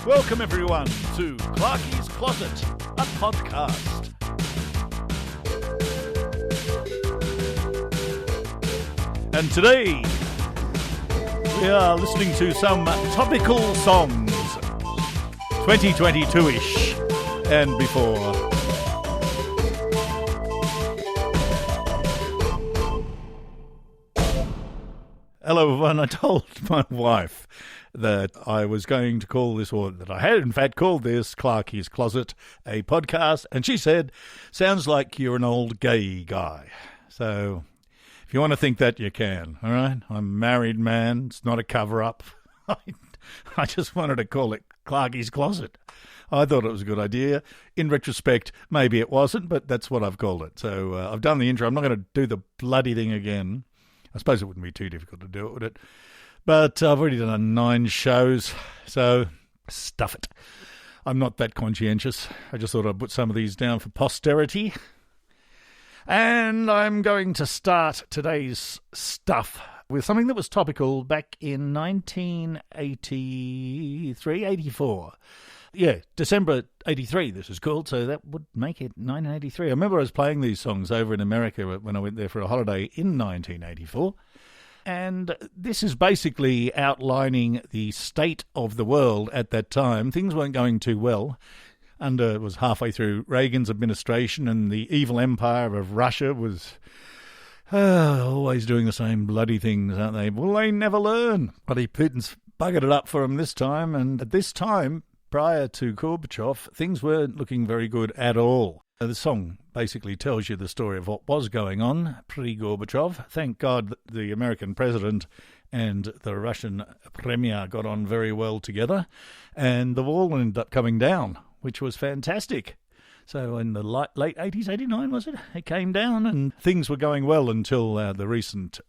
Welcome everyone to Clarky's Closet, a podcast. And today we are listening to some topical songs, 2022-ish and before. Hello everyone, I told my wife that I was going to call this, or that I had in fact called this, Clarky's Closet, a podcast, and she said, sounds like you're an old gay guy. So, if you want to think that, you can, all right? I'm a married man, it's not a cover-up. I just wanted to call it Clarky's Closet. I thought it was a good idea. In retrospect, maybe it wasn't, but that's what I've called it. So, I've done the intro. I'm not going to do the bloody thing again. I suppose it wouldn't be too difficult to do it, would it? But I've already done 9 shows, so stuff it. I'm not that conscientious. I just thought I'd put some of these down for posterity. And I'm going to start today's stuff with something that was topical back in 1983, 84. Yeah, December 83 this is called, so that would make it 1983. I remember I was playing these songs over in America when I went there for a holiday in 1984. And this is basically outlining the state of the world at that time. Things weren't going too well. It was halfway through Reagan's administration, and the evil empire of Russia was always doing the same bloody things, aren't they? Well, they never learn. Bloody Putin's buggered it up for them this time, and at this time, prior to Gorbachev, things weren't looking very good at all. The song basically tells you the story of what was going on pre-Gorbachev. Thank God the American president and the Russian premier got on very well together, and the wall ended up coming down, which was fantastic. So in the late 80s, 89 was it? It came down and things were going well until the recent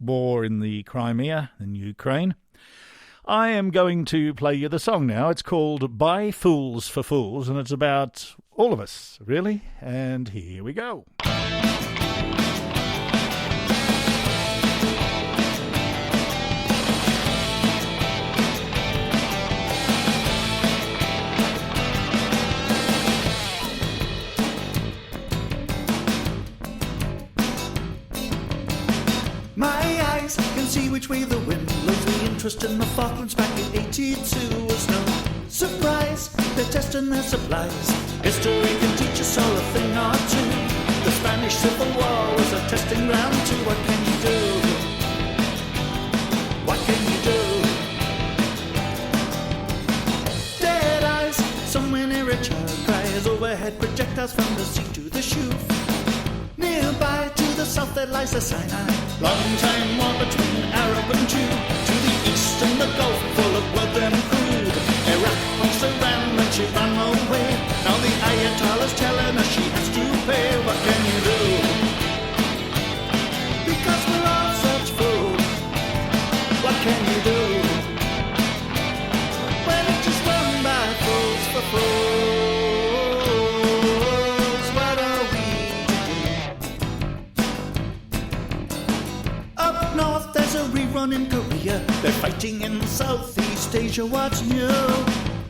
war in the Crimea, in Ukraine. I am going to play you the song now. It's called By Fools for Fools, and it's about all of us, really. And here we go. My eyes can see which way the wind blows. The interest in the Falklands back in 82 was no surprise. They're testing their supplies. History can teach us all a thing or two. The Spanish Civil War was a testing ground too. What can you do? What can you do? Dead eyes, somewhere near a child cries. Overhead projectiles from the sea to the shoe. Nearby to the south there lies the Sinai. Long time war between Arab and Jew. To the east and the Gulf full of blood and crude. Iraq wants Iran and she ran away. Now the Ayatollah's telling her she has to pay. What can you do? Because we're all such fools. What can you do? When it's just run by fools for fools. What are we to do? Up north there's a rerun in Korea. They're fighting in Southeast Asia. What's new?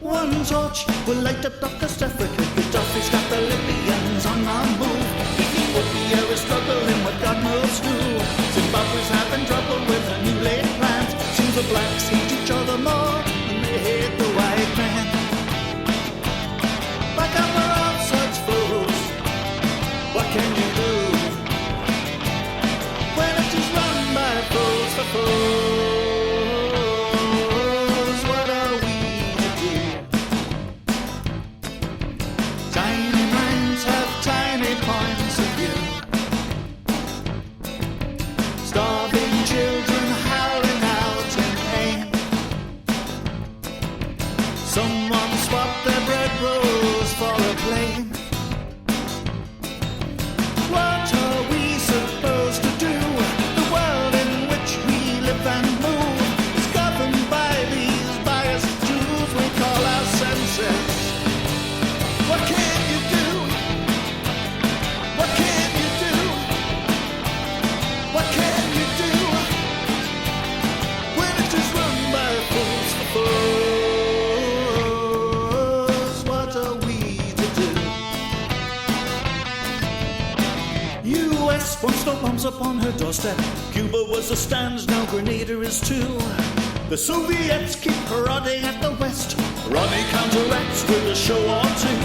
One torch will light up West Africa. Gaddafi's got the Libyans on the move. Ethiopia is struggling with God knows who. Zimbabwe's having trouble with a new laid plant. Seems the blacks hate each other more than they hate the white man. Like we're all such fools. What can you do? When it is run by fools for fools. What are we supposed to do? The world in which we live and move is governed by these biased tools we call our senses. What can you do? What can you do? What can you do? When it is run by fools for fools. Once the bombs upon her doorstep, Cuba was a stand, now Grenada is too. The Soviets keep prodding at the West. Ronnie counteracts with a show or two.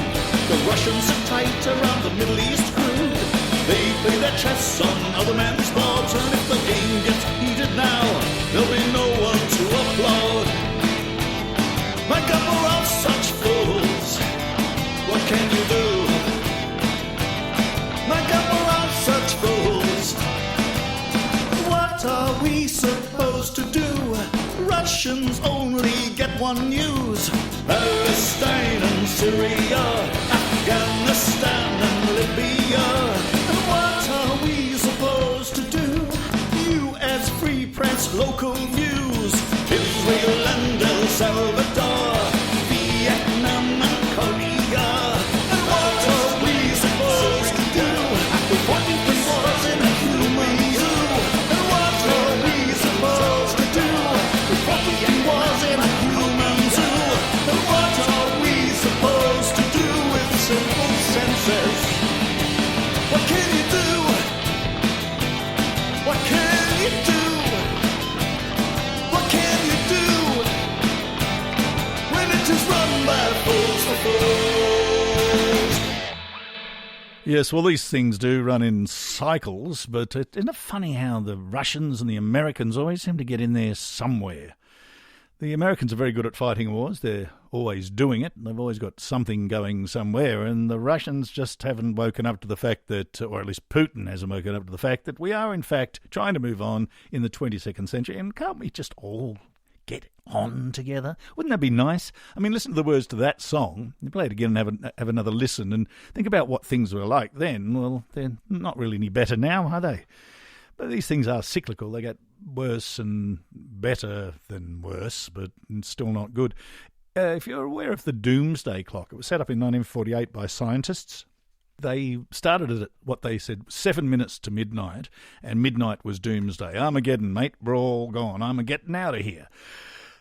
The Russians sit tight around the Middle East crew. They play their chess on other men's boards, and if the game gets heated now, there'll be no one to applaud. My God, we're all such fools. What can you do? My God, we're all such fools. What are we supposed to do? Russians only get one news. Palestine and Syria, Afghanistan and Libya. And what are we supposed to do? U.S. Free Press local news. Israel and El Salvador, Vietnam and Korea. And what are we supposed to do? With what was in a human zoo. And what are we supposed to do? With what was in a human zoo. And what are we supposed to do with simple senses? What can you do? What can you do? What can you do when it is run by fools for fools? Yes, well, these things do run in cycles, but isn't it funny how the Russians and the Americans always seem to get in there somewhere? The Americans are very good at fighting wars. They're always doing it. They've always got something going somewhere. And the Russians just haven't woken up to the fact that, or at least Putin hasn't woken up to the fact that we are, in fact, trying to move on in the 22nd century. And can't we just all get on together? Wouldn't that be nice? I mean, listen to the words to that song. You play it again and have another listen and think about what things were like then. Well, they're not really any better now, are they? But these things are cyclical. They get worse and better than worse, but still not good. If you're aware of the doomsday clock, it was set up in 1948 by scientists. They started it at what they said 7 minutes to midnight, and midnight was doomsday. Armageddon, mate, we're all gone. I'm getting out of here.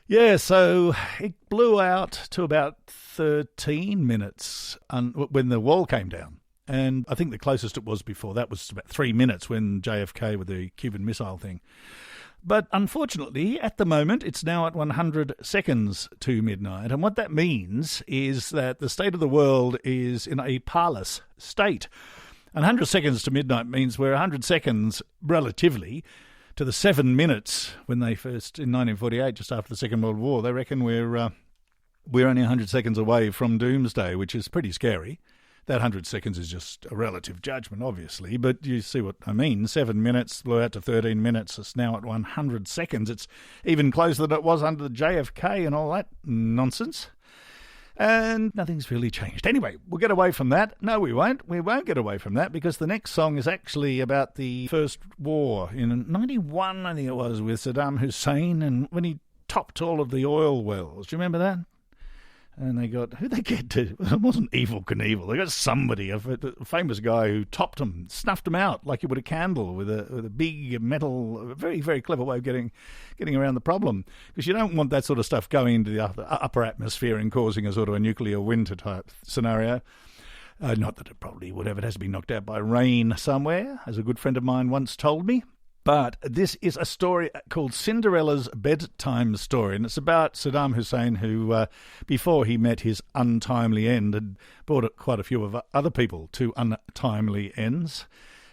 Yeah, so it blew out to about 13 minutes when the wall came down. And I think the closest it was before that was about 3 minutes when JFK with the Cuban Missile thing. But unfortunately, at the moment, it's now at 100 seconds to midnight. And what that means is that the state of the world is in a parlous state. 100 seconds to midnight means we're 100 seconds, relatively, to the 7 minutes when they first, in 1948, just after the Second World War, they reckon we're only 100 seconds away from doomsday, which is pretty scary. That 100 seconds is just a relative judgment, obviously, but you see what I mean. 7 minutes blew out to 13 minutes. It's now at 100 seconds. It's even closer than it was under the JFK and all that nonsense. And nothing's really changed. Anyway, we'll get away from that. No, we won't. We won't get away from that because the next song is actually about the first war in 91, I think it was, with Saddam Hussein, and when he topped all of the oil wells. Do you remember that? And they got, who'd they get to? It wasn't Evel Knievel. They got somebody, a famous guy who topped them, snuffed them out like you would a candle with a big metal, a very, very clever way of getting around the problem. Because you don't want that sort of stuff going into the upper atmosphere and causing a sort of a nuclear winter type scenario. Not that it probably would have. It has to be knocked out by rain somewhere, as a good friend of mine once told me. But this is a story called Cinderella's Bedtime Story, and it's about Saddam Hussein, who, before he met his untimely end, had brought quite a few of other people to untimely ends.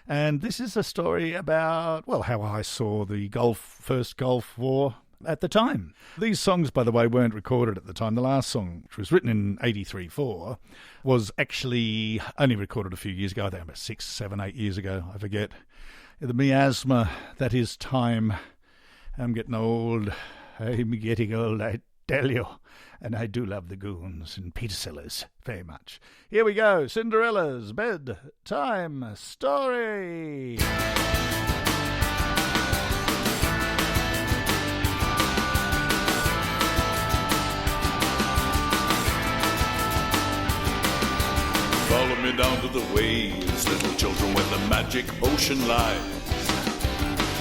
And this is a story about, well, how I saw the first Gulf War at the time. These songs, by the way, weren't recorded at the time. The last song, which was written in 83-4, was actually only recorded a few years ago, I think about 6, 7, 8 years ago, I forget. The miasma that is time. I'm getting old. I'm getting old, I tell you. And I do love the Goons and Peter Sellers very much. Here we go. Cinderella's Bedtime Story. Follow me down to the waves, little children, where the magic ocean lies.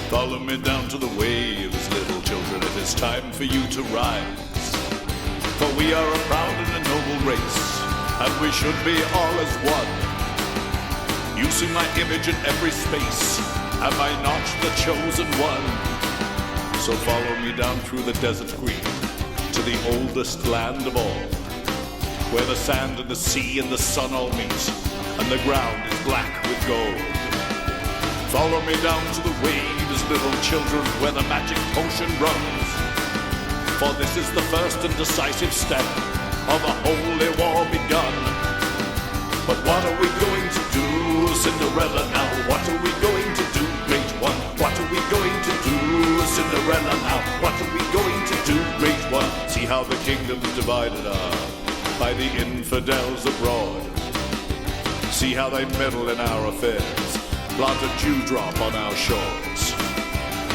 Follow me down to the waves, little children, it is time for you to rise. For we are a proud and a noble race, and we should be all as one. You see my image in every space, Am I not the chosen one? So follow me down through the desert green to the oldest land of all, where the sand and the sea and the sun all meet, and the ground is black with gold. Follow me down to the waves, little children, where the magic potion runs. For this is the first and decisive step of a holy war begun. But what are we going to do, Cinderella, now? What are we going to do, great one? What are we going to do, Cinderella, now? What are we going to do, great one? See how the kingdoms divided are by the infidels abroad. See how they meddle in our affairs, plant a dewdrop on our shores.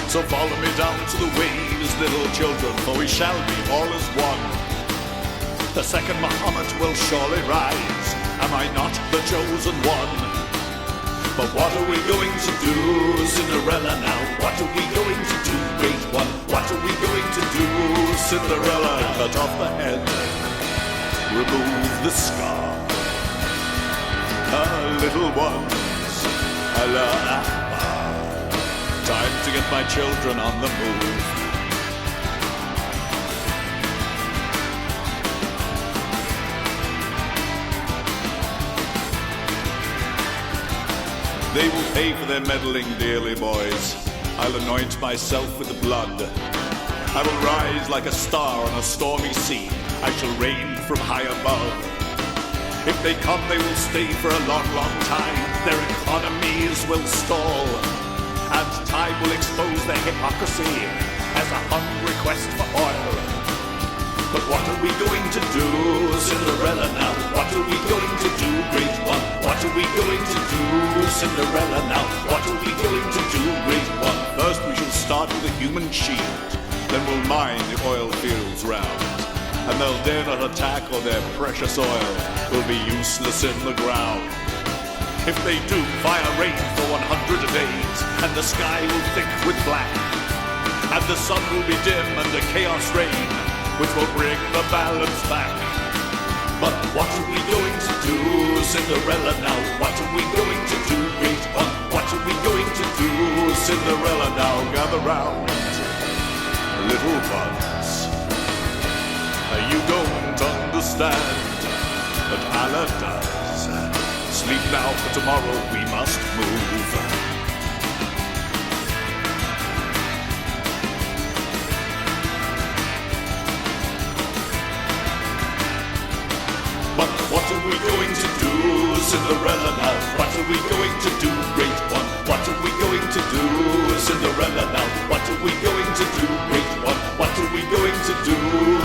So follow me down to the waves, little children, for we shall be all as one. The second Muhammad will surely rise. Am I not the chosen one? But what are we going to do, Cinderella, now? What are we going to do, great one? What are we going to do, Cinderella? Cut off the head, remove the scar. Little ones, Allah Akbar. Time to get my children on the move. They will pay for their meddling dearly, boys. I'll anoint myself with the blood. I will rise like a star on a stormy sea. I shall reign from high above. If they come, they will stay for a long, long time. Their economies will stall, and time will expose their hypocrisy as a hungry quest for oil. But what are we going to do, Cinderella, now? What are we going to do, great one? What are we going to do, Cinderella, now? What are we going to do, great one? First we shall start with a human shield, then we'll mine the oil fields round, and they'll dare not attack, or their precious oil will be useless in the ground. If they do, fire rain for 100 days, and the sky will thick with black, and the sun will be dim, and the chaos reign, which will bring the balance back. But what are we going to do, Cinderella, now? What are we going to do, great one? What are we going to do, Cinderella, now? Gather round, little ones. You don't understand, but Allah does. Sleep now, for tomorrow we must move. But what are we going to do, Cinderella, now? What are we going to do, great one? What are we going to do, Cinderella, now? What are we going to do, great one? What are we going to do,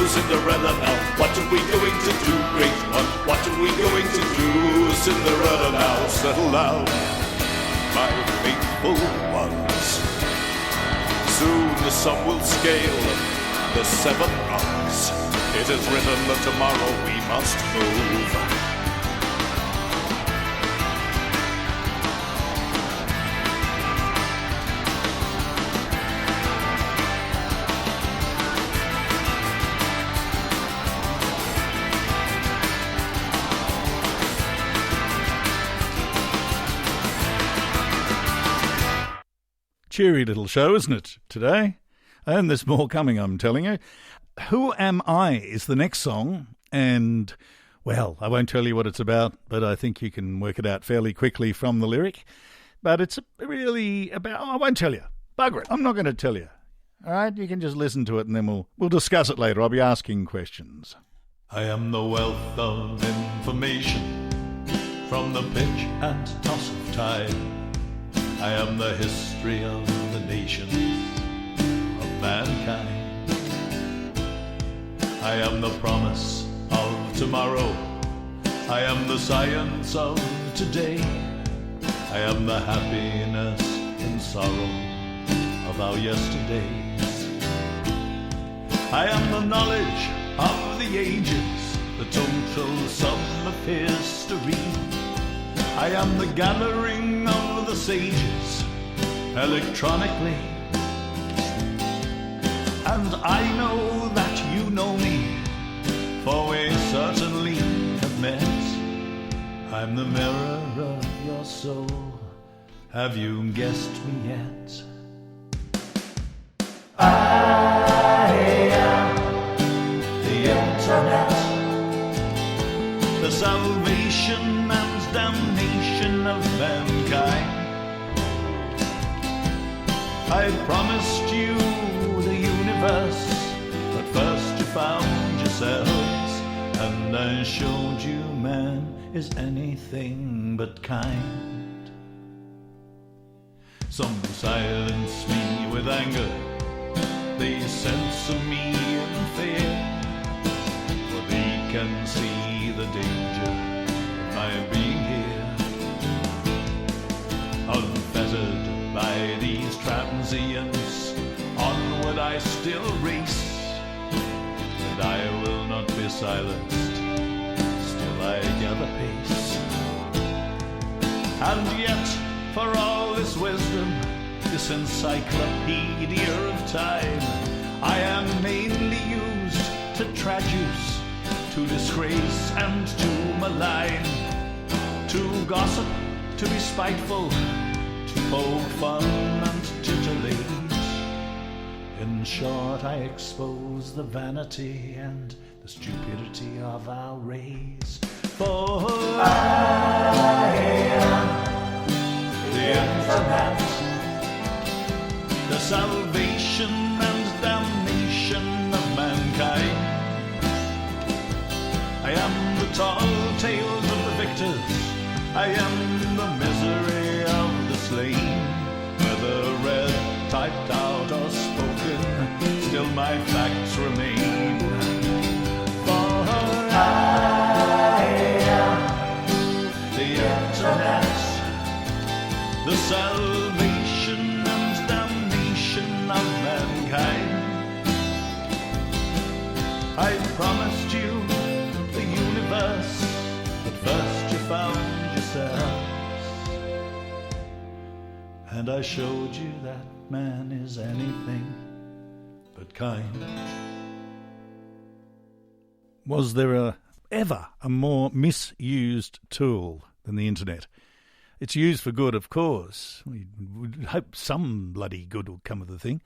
Cinderella, now? What are we going to do, great one? What are we going to do, Cinderella, now? Settle down, my faithful ones. Soon the sun will scale the 7 rocks. It is written that tomorrow we must move. Cheery little show, isn't it, today? And there's more coming, I'm telling you. Who Am I is the next song, and, well, I won't tell you what it's about, but I think you can work it out fairly quickly from the lyric. But it's really about... I won't tell you. Bugger it. I'm not going to tell you. All right? You can just listen to it, and then we'll discuss it later. I'll be asking questions. I am the wealth of information, from the pitch and toss of tide. I am the history of the nations, of mankind. I am the promise of tomorrow. I am the science of today. I am the happiness and sorrow of our yesterdays. I am the knowledge of the ages, the total sum of history. I am the gathering of the sages electronically. And I know that you know me, for we certainly have met. I'm the mirror of your soul, Have you guessed me yet? I am the internet, the salvation and damnation of mankind. I promised you the universe, but first you found yourselves, and I showed you man is anything but kind. Some silence me with anger, they censor me in fear, for they can see the danger of my being here. Unfettered by these transients, onward I still race, and I will not be silenced, still I gather pace. And yet, for all this wisdom, this encyclopedia of time, I am mainly used to traduce, to disgrace and to malign, to gossip, to be spiteful, to poke fun and titillate. In short, I expose the vanity and the stupidity of our race. For I am the internet, the salvation and damnation of mankind. I am the tall tales of the victors, I am the misery of the slain. Whether read, typed out or spoken, still my facts remain. For I am the internet, the salvation and damnation of mankind. I promised you the universe, but first you found yourselves, and I showed you that man is anything but kind. Was there ever a more misused tool than the internet? It's used for good, of course. We would hope some bloody good will come of the thing.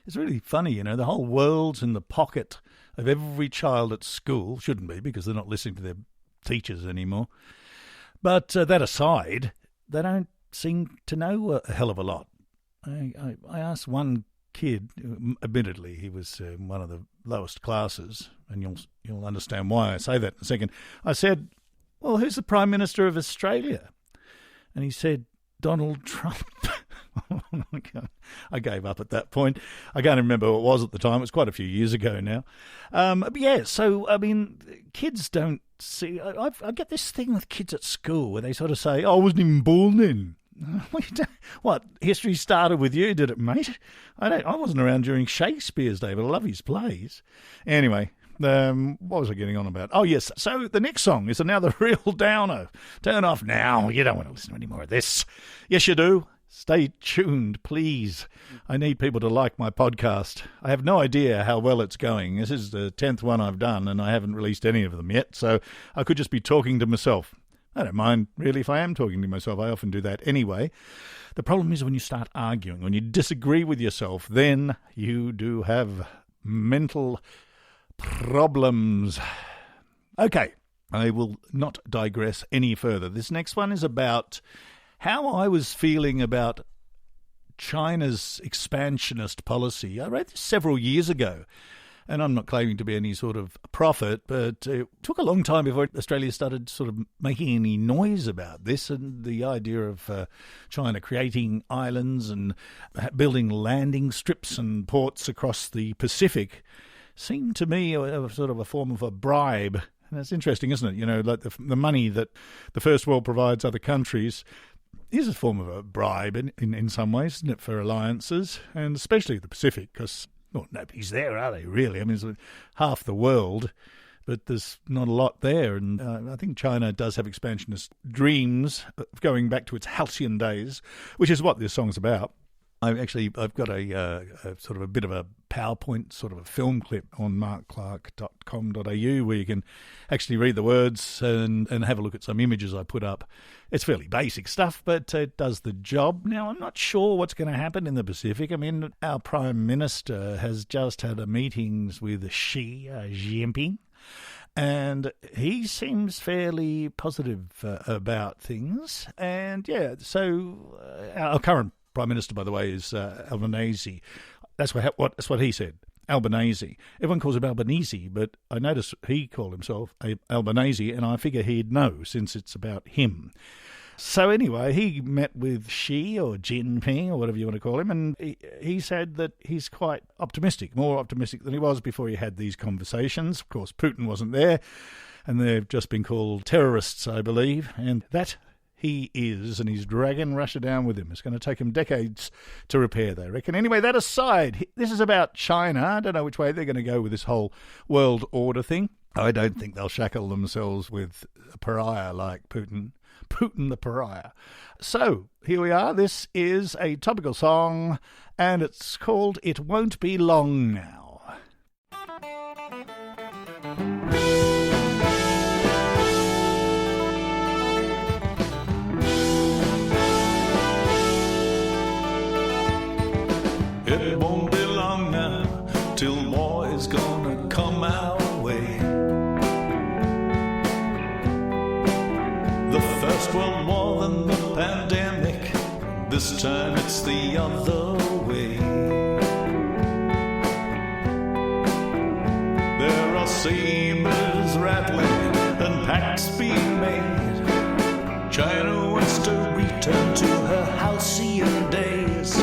It's really funny, you know, the whole world's in the pocket of every child at school. Shouldn't be, because they're not listening to their teachers anymore. But that aside, they don't seem to know a hell of a lot. I asked one kid, admittedly he was one of the lowest classes, and you'll understand why I say that in a second. I said, well, who's the Prime Minister of Australia? And he said, Donald Trump. I gave up at that point. I can't remember what it was at the time. It was quite a few years ago now. But yeah, so, I mean, kids don't see... I get this thing with kids at school where they sort of say, oh, I wasn't even born then. What, history started with you, did it, mate? I wasn't around during Shakespeare's day, but I love his plays. Anyway... what was I getting on about? Oh, yes. So the next song is another real downer. Turn off now. You don't want to listen to any more of this. Yes, you do. Stay tuned, please. I need people to like my podcast. I have no idea how well it's going. This is the 10th one I've done, and I haven't released any of them yet, so I could just be talking to myself. I don't mind, really, if I am talking to myself. I often do that anyway. The problem is when you start arguing, when you disagree with yourself, then you do have mental problems. Okay, I will not digress any further. This next one is about how I was feeling about China's expansionist policy. I read this several years ago, and I'm not claiming to be any sort of prophet, but it took a long time before Australia started sort of making any noise about this, and the idea of China creating islands and building landing strips and ports across the Pacific seemed to me a sort of a form of a bribe. And it's interesting, isn't it? You know, like the money that the First World provides other countries is a form of a bribe in some ways, isn't it, for alliances, and especially the Pacific, because, well, nobody's there, are they, really? I mean, it's half the world, but there's not a lot there. And I think China does have expansionist dreams of going back to its halcyon days, which is what this song's about. I've got a sort of a bit of a PowerPoint, sort of a film clip on markclark.com.au where you can actually read the words and have a look at some images I put up. It's fairly basic stuff, but it does the job. Now, I'm not sure what's going to happen in the Pacific. I mean, our Prime Minister has just had a meetings with Xi Jinping, and he seems fairly positive about things. And, yeah, so our current Prime Minister, by the way, is Albanese. That's what he said. Albanese. Everyone calls him Albanese, but I notice he called himself Albanese, and I figure he'd know since it's about him. So anyway, he met with Xi or Jinping or whatever you want to call him, and he said that he's quite optimistic, more optimistic than he was before he had these conversations. Of course, Putin wasn't there, and they've just been called terrorists, I believe, and that he is, and he's dragging Russia down with him. It's going to take him decades to repair, they reckon. Anyway, that aside, this is about China. I don't know which way they're going to go with this whole world order thing. I don't think they'll shackle themselves with a pariah like Putin the pariah. So, here we are. This is a topical song, and it's called It Won't Be Long Now. It won't be long now till more is gonna come our way. The First World War, then the pandemic. This time it's the other way. There are sabers rattling and pacts being made. China wants to return to her halcyon days.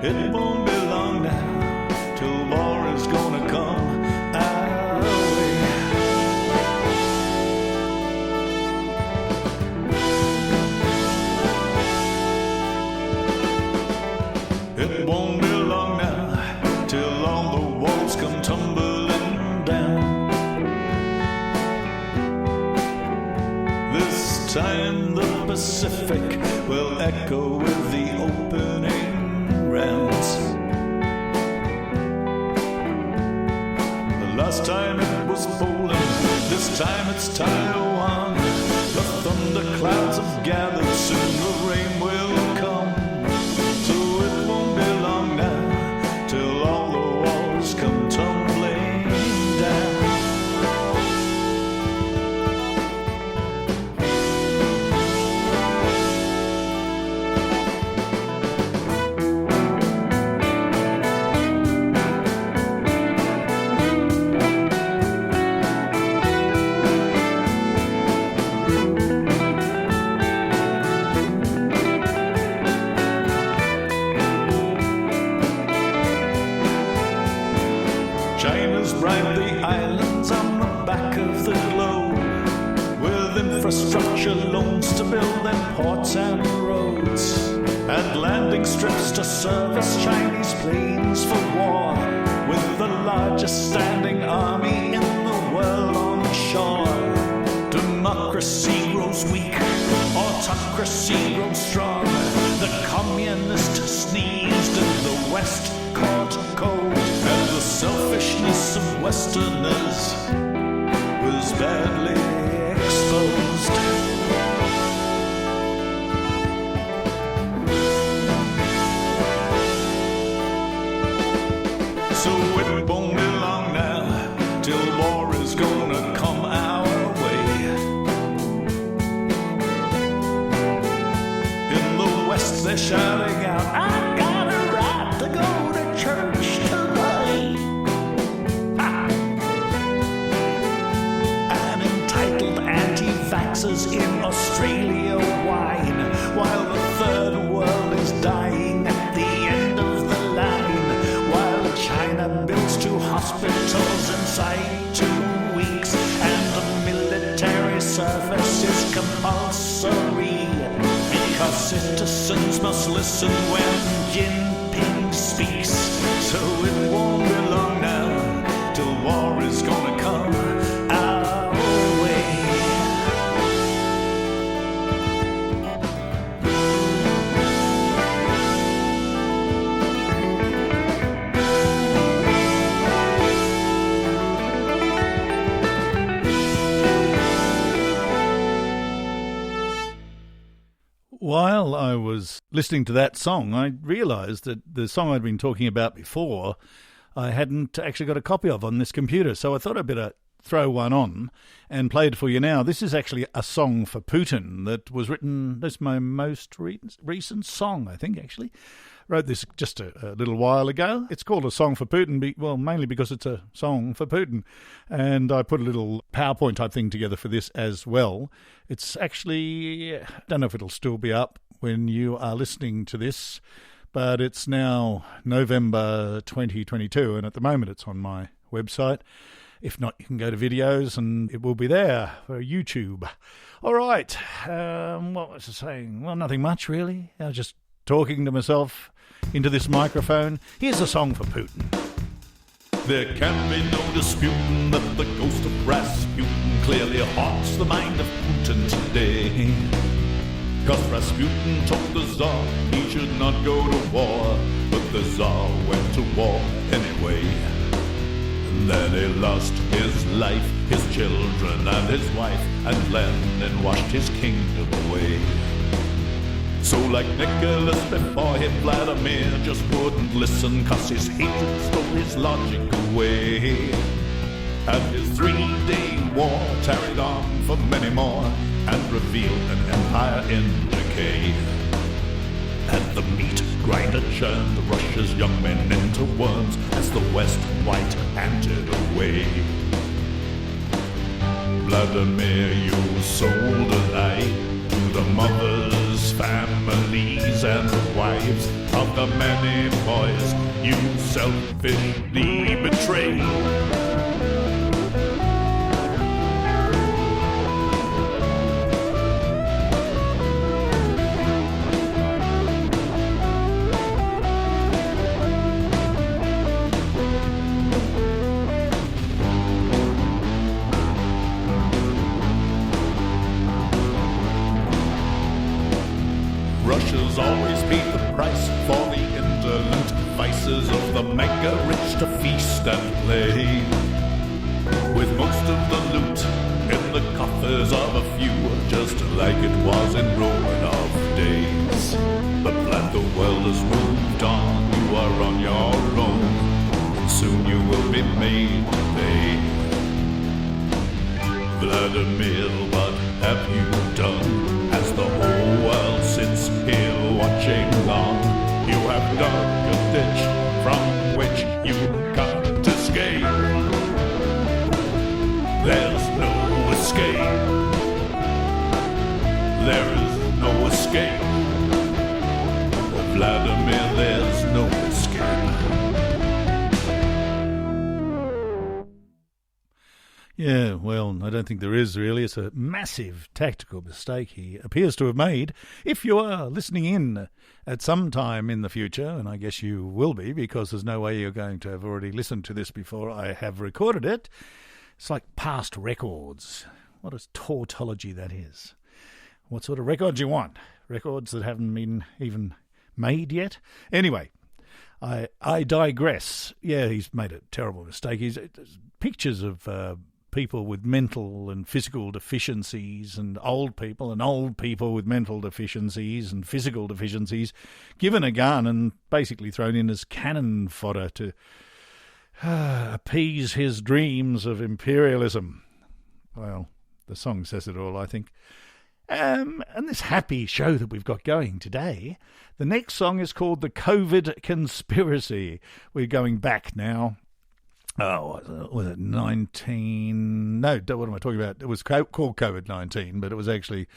It won't be long now till more is gonna come our way. It won't be long now till all the walls come tumbling down. This time the Pacific will echo with the opening rounds. The last time it was Poland, this time it's Taiwan. The thunder clouds have gathered, soon the rain will come. So it won't be long now till all the walls come tumbling down. China's bribed the islands on the back of the globe with infrastructure loans to build them ports and roads, and landing strips to service Chinese planes for war, with the largest standing army in the world on shore. Democracy grows weak, autocracy grows strong. The communist sneezed and the West caught cold, and the selfishness of Westerners was badly exposed. So it won't be long now till war is gonna come our way. In the West they're shouting out, I got a right to go to church today. And entitled anti-vaxxers in Australia whine, while the third world is dying at the end of the line, while China builds 2 hospitals inside 2 weeks, and the military service is compulsory, because citizens must listen when Jinping speaks. So it won't be long now till war is gonna come our way. While I was listening to that song, I realised that the song I'd been talking about before, I hadn't actually got a copy of on this computer, so I thought I'd better throw one on and play it for you now. This is actually a song for Putin that was written, this is my most recent song, I think, actually. Wrote this just a little while ago. It's called A Song for Putin, mainly because it's a song for Putin. And I put a little PowerPoint type thing together for this as well. It's actually, I don't know if it'll still be up when you are listening to this, but it's now November 2022, and at the moment it's on my website. If not, you can go to videos and it will be there for YouTube. All right, what was I saying? Well, nothing much really. I was just talking to myself into this microphone. Here's a song for Putin. There can be no disputing that the ghost of Rasputin clearly haunts the mind of Putin today. 'Cause Rasputin told the Tsar he should not go to war, but the Tsar went to war anyway. And then he lost his life, his children and his wife, and Lenin washed his kingdom away. So like Nicholas before him, Vladimir just wouldn't listen, 'cause his hatred stole his logic away. And his 3-day war tarried on for many more, and revealed an empire in decay. And the meat grinder churned Russia's young men into worms, as the West white handed away. Vladimir, you sold a lie to the mothers, families and wives of the many boys you selfishly betrayed. Russia's always paid the price for the indolent vices of the mega-rich to feast and play. With most of the loot in the coffers of a few, just like it was in Roman of days. But glad the world has moved on, you are on your own, and soon you will be made to pay. Vladimir, what have you done? As the whole world sits here watching on, you have dug a ditch from which you can't escape. There's no escape. There is no escape. For Vladimir, there's no escape. Yeah, well, I don't think there is really. It's a massive tactical mistake he appears to have made. If you are listening in at some time in the future, and I guess you will be, because there's no way you're going to have already listened to this before I have recorded it, it's like past records. What a tautology that is. What sort of records you want? Records that haven't been even made yet? Anyway, I digress. Yeah, he's made a terrible mistake. He's pictures of people with mental and physical deficiencies, and old people with mental deficiencies and physical deficiencies, given a gun and basically thrown in as cannon fodder to appease his dreams of imperialism. Well, the song says it all, I think. And this happy show that we've got going today, the next song is called The COVID Conspiracy. We're going back now. Oh, was it 19? No, what am I talking about? It was called COVID-19, but it was actually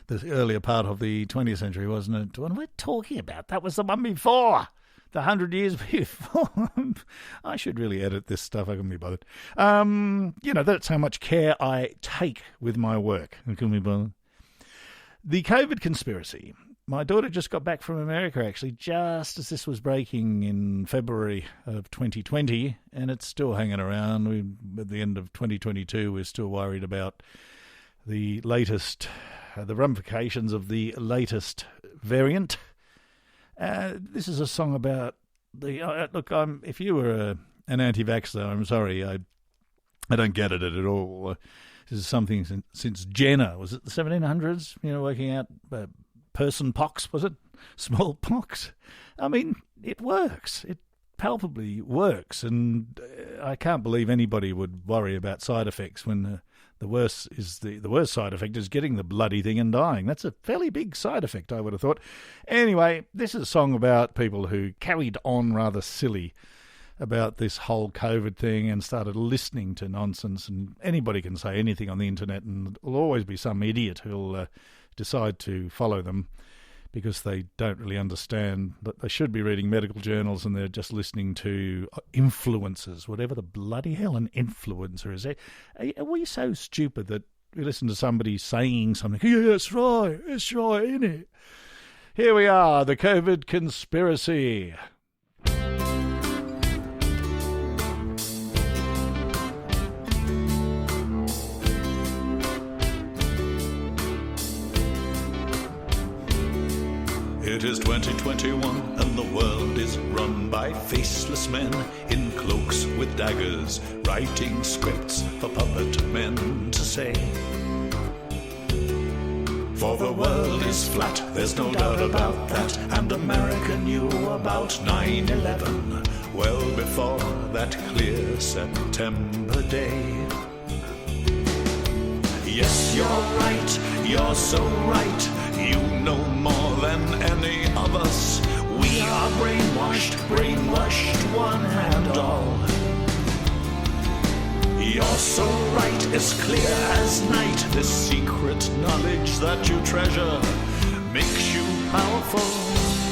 the earlier part of the 20th century, wasn't it? What am I talking about? That was the one before, the 100 years before. I should really edit this stuff. I couldn't be bothered. That's how much care I take with my work. I couldn't be bothered. The COVID Conspiracy. My daughter just got back from America, actually, just as this was breaking in February of 2020, and it's still hanging around. At the end of 2022, we're still worried about the latest, the ramifications of the latest variant. This is a song about the... look, if you were an anti-vaxxer, I'm sorry, I don't get it at all. This is something since Jenner, was it the 1700s, working out person pox, was it? Smallpox. I mean, it works. It palpably works, and I can't believe anybody would worry about side effects when the worst side effect is getting the bloody thing and dying. That's a fairly big side effect, I would have thought. Anyway, this is a song about people who carried on rather silly about this whole COVID thing and started listening to nonsense. And anybody can say anything on the internet, and there'll always be some idiot who'll decide to follow them because they don't really understand that they should be reading medical journals and they're just listening to influencers, whatever the bloody hell an influencer is. Are we so stupid that we listen to somebody saying something? Yeah, it's right, isn't it? Here we are, the COVID conspiracy. It is 2021 and the world is run by faceless men in cloaks with daggers, writing scripts for puppet men to say. For the world is flat, there's no doubt about that, and America knew about 9/11 well before that clear September day. Yes, you're right, you're so right, you know more than any of us. We are brainwashed, one and all. You're so right, it's clear as night. This secret knowledge that you treasure makes you powerful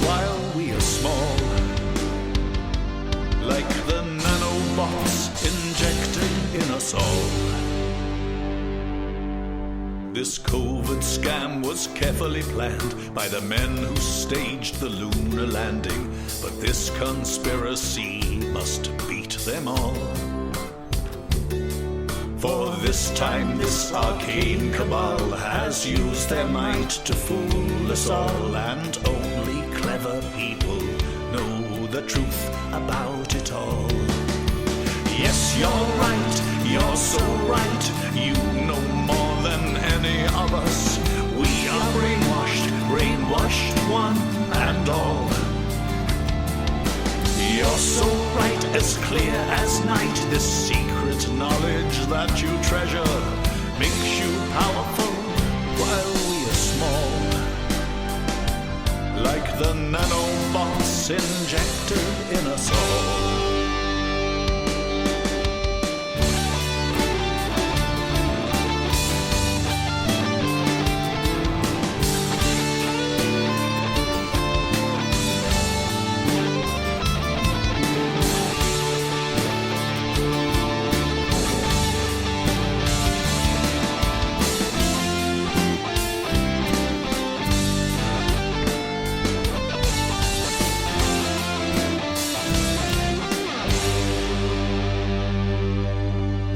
while we are small. Like the nanobots injected in us all. This COVID scam was carefully planned by the men who staged the lunar landing, but this conspiracy must beat them all. For this time this arcane cabal has used their might to fool us all, and only clever people know the truth about it all. Yes, you're right, you're so right, you know more than any of us. We are brainwashed one and all. You're so right, as clear as night. This secret knowledge that you treasure makes you powerful while we are small. Like the nanobots injected in us all.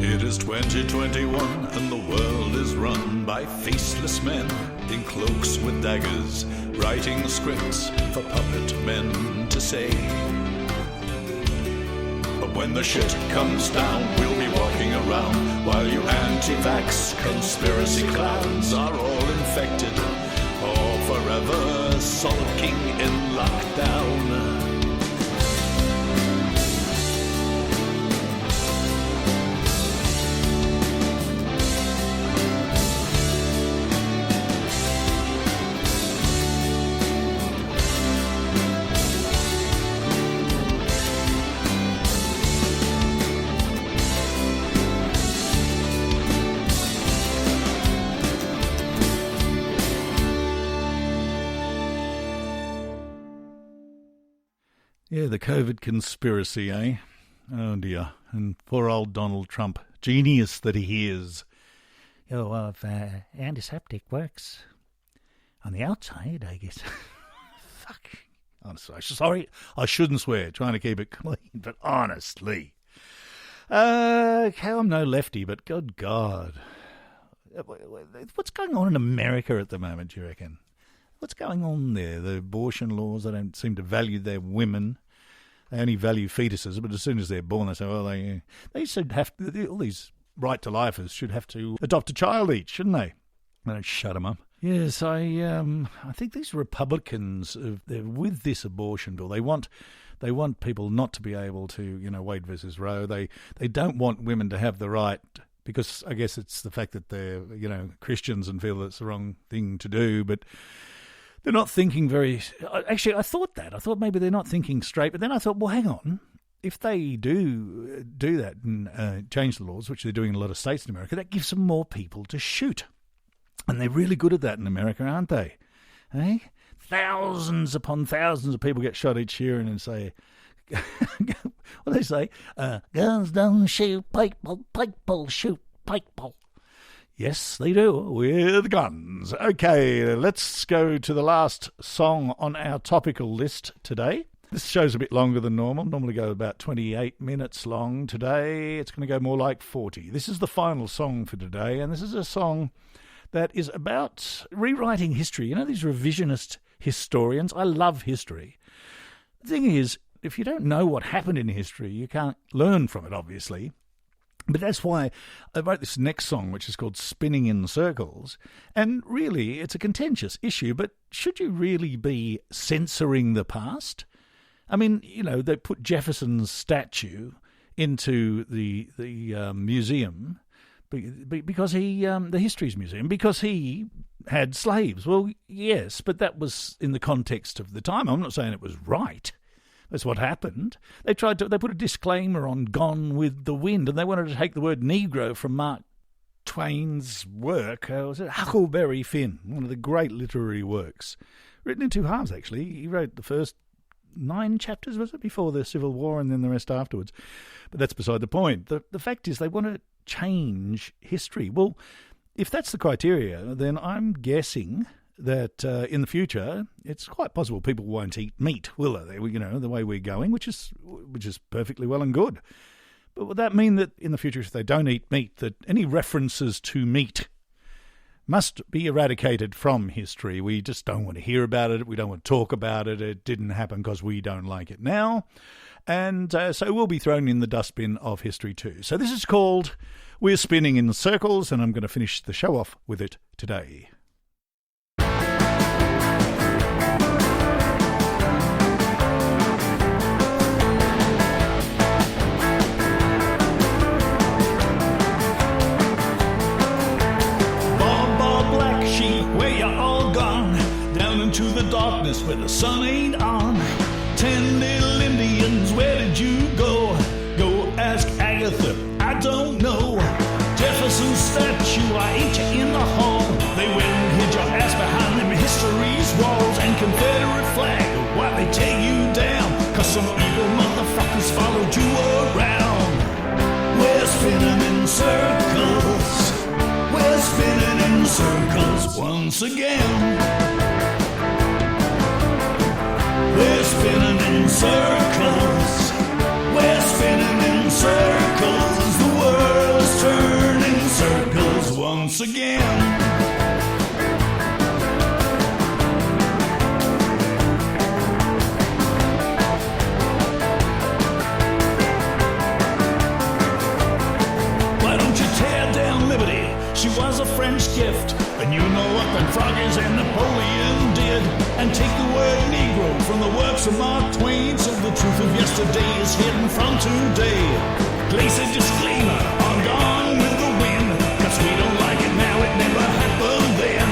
It is 2021 and the world is run by faceless men in cloaks with daggers, writing scripts for puppet men to say. But when the shit comes down, we'll be walking around while you anti-vax conspiracy clowns are all infected or forever sulking in lockdown. Yeah, the COVID conspiracy, eh? Oh dear. And poor old Donald Trump, genius that he is. Oh, if antiseptic works on the outside, I guess. Fuck. Honestly, sorry, I shouldn't swear, trying to keep it clean, but honestly. I'm no lefty, but good God. What's going on in America at the moment, do you reckon? What's going on there? The abortion laws, they don't seem to value their women. They only value fetuses, but as soon as they're born, they say, well, they should have to, all these right-to-lifers should have to adopt a child each, shouldn't they? They don't shut them up. Yes, I think these Republicans, they're with this abortion bill. They want people not to be able to, Wade versus Roe. They don't want women to have the right, because I guess it's the fact that they're, Christians and feel that's the wrong thing to do, but they're not thinking very... Actually, I thought maybe they're not thinking straight, but then I thought, well, hang on. If they do that and change the laws, which they're doing in a lot of states in America, that gives them more people to shoot. And they're really good at that in America, aren't they? Eh? Thousands upon thousands of people get shot each year and then say... what do they say? Guns don't shoot people shoot people. Yes, they do, with guns. Okay, let's go to the last song on our topical list today. This show's a bit longer than normal. Normally go about 28 minutes long. Today, it's going to go more like 40. This is the final song for today, and this is a song that is about rewriting history. These revisionist historians. I love history. The thing is, if you don't know what happened in history, you can't learn from it, obviously. But that's why I wrote this next song, which is called Spinning in Circles. And really, it's a contentious issue, but should you really be censoring the past? I mean, they put Jefferson's statue into the museum because the History's Museum, because he had slaves. Well, yes, but that was in the context of the time. I'm not saying it was right. That's what happened. They put a disclaimer on Gone with the Wind, and they wanted to take the word Negro from Mark Twain's work. Was it Huckleberry Finn, one of the great literary works, written in two halves, actually. He wrote the first 9 chapters, was it, before the Civil War, and then the rest afterwards. But that's beside the point. The fact is they want to change history. Well, if that's the criteria, then I'm guessing that in the future, it's quite possible people won't eat meat, will they? The way we're going, which is perfectly well and good. But would that mean that in the future, if they don't eat meat, that any references to meat must be eradicated from history? We just don't want to hear about it. We don't want to talk about it. It didn't happen because we don't like it now. And so we'll be thrown in the dustbin of history too. So this is called We're Spinning in Circles, and I'm going to finish the show off with it today. To the darkness where the sun ain't on. 10 little Indians, where did you go? Go ask Agatha, I don't know. Jefferson's statue, I ate you in the hall. They went and hid your ass behind them history's walls. And Confederate flag, why they take you down? Cause some evil motherfuckers followed you around. We're spinning in circles. We're spinning in circles once again. We're spinning in circles. We're spinning in circles. The world's turning circles once again. Why don't you tear down liberty? She was a French gift. And you know what the Froggies and Napoleon did. And take the word Negro from the works of Mark Twain, so the truth of yesterday is hidden from today. Place a disclaimer on Gone with the Wind, cause we don't like it now, it never happened then.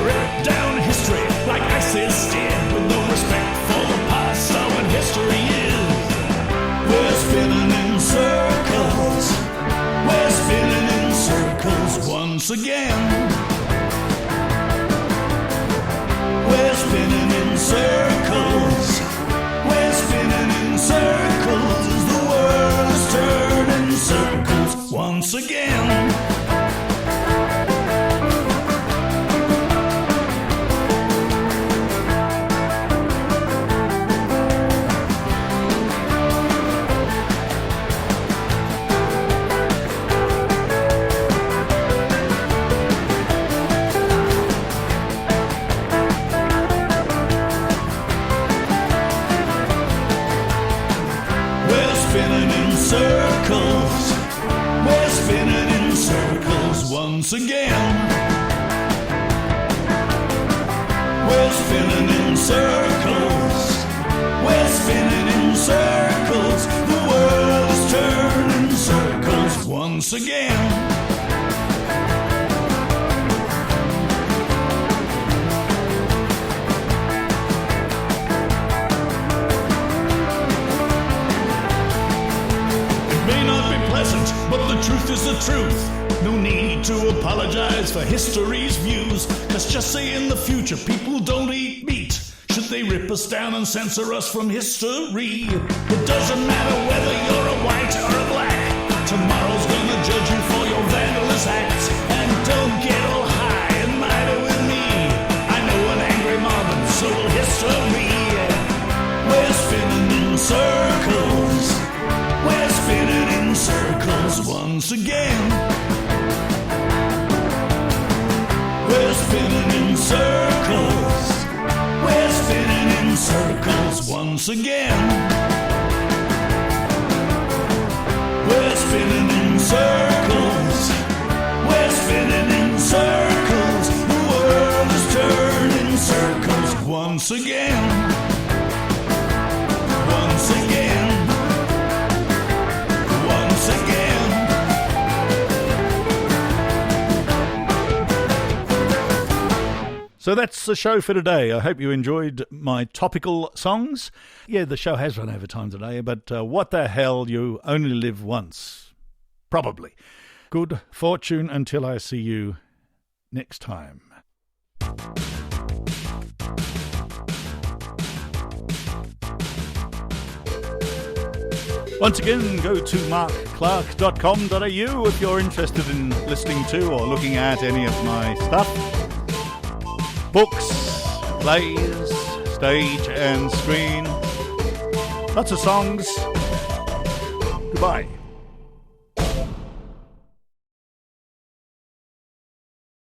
Rip down history like ISIS did, with no respect for the past or what history is. We're spinning in circles. We're spinning in circles once again. We're spinning in circles. We're spinning in circles. The world's turning circles once again. Circles, we're spinning in circles. spinning in circles. We're spinning in circles. The world is turning circles once again. But the truth is the truth. No need to apologize for history's views. Let's just say in the future people don't eat meat. Should they rip us down and censor us from history? It doesn't matter whether you're a white or a black. Tomorrow's gonna judge you for your vandalous acts. And don't get all high and mighty with me. I know an angry mob and so will history. We're spinning in circles. We're spinning in circles once again. We're spinning in circles. We're spinning in circles once again. We're spinning in circles. We're spinning in circles. The world is turning circles once again. Once again. So that's the show for today. I hope you enjoyed my topical songs. Yeah, the show has run over time today, but what the hell, you only live once. Probably. Good fortune until I see you next time. Once again, go to markclark.com.au if you're interested in listening to or looking at any of my stuff. Books, plays, stage and screen. Lots of songs. Goodbye.